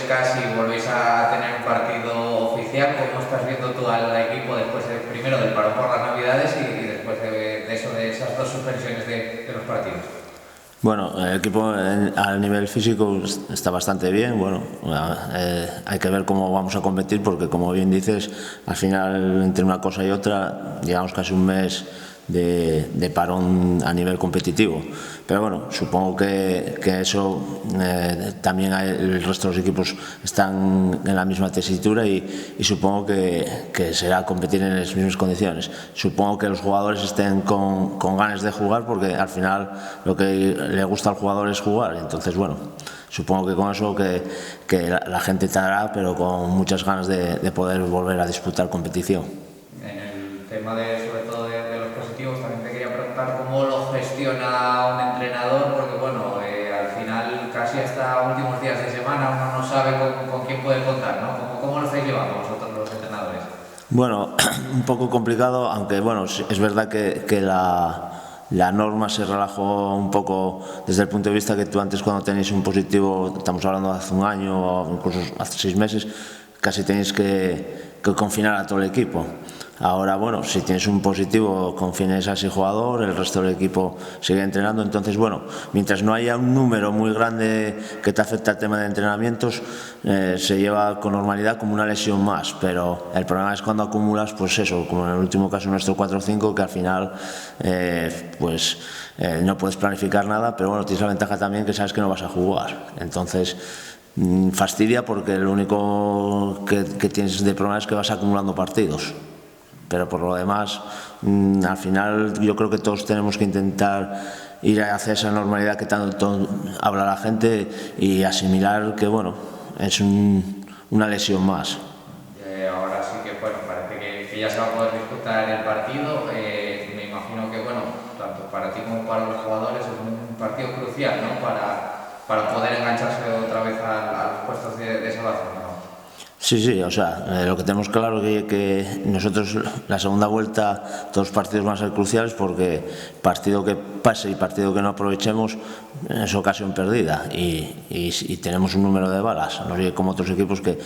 casi volvéis a tener un partido oficial. ¿Cómo estás viendo tú al equipo después primero del parón por las Navidades y después de esas dos suspensiones de los partidos? Bueno, el equipo a nivel físico está bastante bien. Bueno, hay que ver cómo vamos a competir porque, como bien dices, al final entre una cosa y otra llevamos casi un mes de parón a nivel competitivo. Pero bueno, supongo que eso también el resto de los equipos están en la misma tesitura y supongo que será competir en las mismas condiciones. Supongo que los jugadores estén con ganas de jugar porque al final lo que le gusta al jugador es jugar. Entonces, bueno, supongo que con eso que la gente estará, pero con muchas ganas de poder volver a disputar competición. En el tema sobre todo de los positivos, también te quería preguntar cómo lo gestiona un entrenador, porque bueno, al final casi hasta últimos días de semana uno no sabe con quién puede contar, ¿no? ¿Cómo lo estáis llevando vosotros los entrenadores? Bueno, un poco complicado, aunque bueno, es verdad que la norma se relajó un poco desde el punto de vista que tú antes, cuando tenéis un positivo, estamos hablando de hace un año o incluso hace 6 meses, casi tenéis que confinar a todo el equipo. Ahora, bueno, si tienes un positivo, confines a ese jugador, el resto del equipo sigue entrenando. Entonces, bueno, mientras no haya un número muy grande que te afecte al tema de entrenamientos, se lleva con normalidad como una lesión más. Pero el problema es cuando acumulas, pues eso, como en el último caso nuestro 4 o 5, que al final, no puedes planificar nada, pero bueno, tienes la ventaja también que sabes que no vas a jugar. Entonces, fastidia porque lo único que tienes de problema es que vas acumulando partidos. Pero por lo demás, al final yo creo que todos tenemos que intentar ir hacia esa normalidad que tanto habla la gente y asimilar que, bueno, es una lesión más. Ahora sí que, bueno, parece que ya se va a poder disputar el partido. Me imagino que, bueno, tanto para ti como para los jugadores es un partido crucial, ¿no? Para poder engancharse otra vez a los puestos de salvación, ¿no? Sí, o sea, lo que tenemos claro que nosotros la segunda vuelta, todos los partidos van a ser cruciales porque partido que pase y partido que no aprovechemos es ocasión perdida y tenemos un número de balas, no sé, como otros equipos que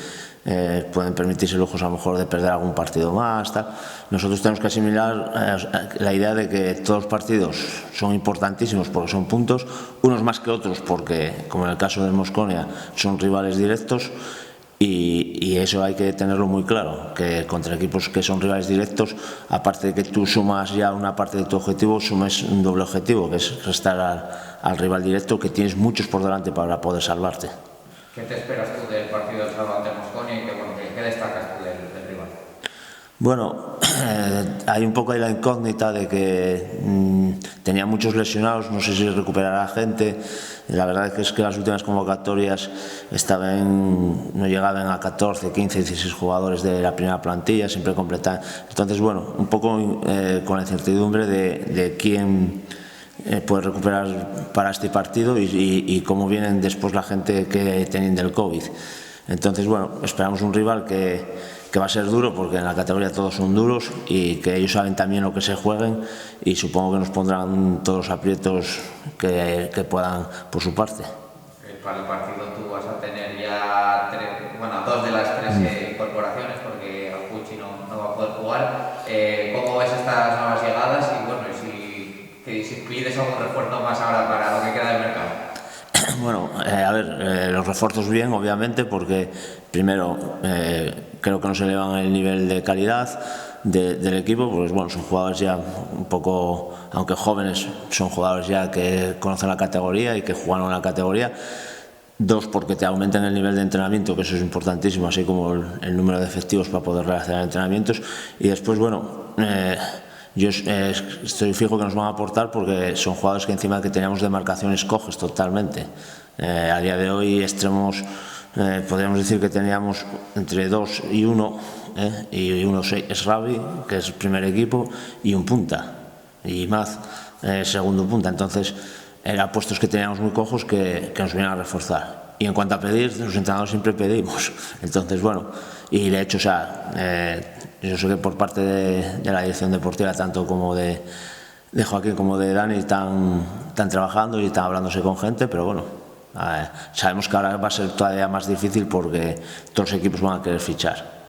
pueden permitirse lujos a lo mejor de perder algún partido más, tal. Nosotros tenemos que asimilar la idea de que todos los partidos son importantísimos porque son puntos, unos más que otros porque, como en el caso del Mosconia, son rivales directos. Y eso hay que tenerlo muy claro, que contra equipos que son rivales directos, aparte de que tú sumas ya una parte de tu objetivo, sumes un doble objetivo, que es restar al rival directo, que tienes muchos por delante para poder salvarte. ¿Qué te esperas tú del partido del sábado ante Mosconia y qué destacas tú del rival? Bueno, hay un poco ahí la incógnita de que tenía muchos lesionados, no sé si recuperará gente. La verdad es que las últimas convocatorias no llegaban a 14, 15, 16 jugadores de la primera plantilla, siempre completaban. Entonces, bueno, un poco con la incertidumbre de quién puede recuperar para este partido y cómo vienen después la gente que tienen del COVID. Entonces, bueno, esperamos un rival que va a ser duro porque en la categoría todos son duros y que ellos saben también lo que se jueguen y supongo que nos pondrán todos los aprietos que puedan por su parte. Para el partido tú vas a tener ya dos de las tres incorporaciones porque Alcucci no va a poder jugar. ¿Cómo ves estas nuevas llegadas y bueno, si pides algún refuerzo más ahora para lo que queda del mercado? Bueno, a ver, los refuerzos bien, obviamente, porque primero creo que nos elevan el nivel de calidad del equipo, pues bueno, son jugadores ya un poco, aunque jóvenes, son jugadores ya que conocen la categoría y que jugaron en la categoría. Dos, porque te aumentan el nivel de entrenamiento, que eso es importantísimo, así como el número de efectivos para poder realizar entrenamientos. Y después, bueno, yo estoy fijo que nos van a aportar porque son jugadores que encima que teníamos de marcaciones coges totalmente. A día de hoy extremos, podríamos decir que teníamos entre 2 y 1, y uno es Ravi, que es el primer equipo, y un punta, y Maz, segundo punta. Entonces eran puestos que teníamos muy cojos que nos vienen a reforzar. Y en cuanto a pedir, los entrenadores siempre pedimos. Entonces, bueno, y de hecho, o sea, yo sé que por parte de la dirección deportiva, tanto como de Joaquín como de Dani, están trabajando y están hablándose con gente, pero bueno, Sabemos que ahora va a ser todavía más difícil porque todos los equipos van a querer fichar.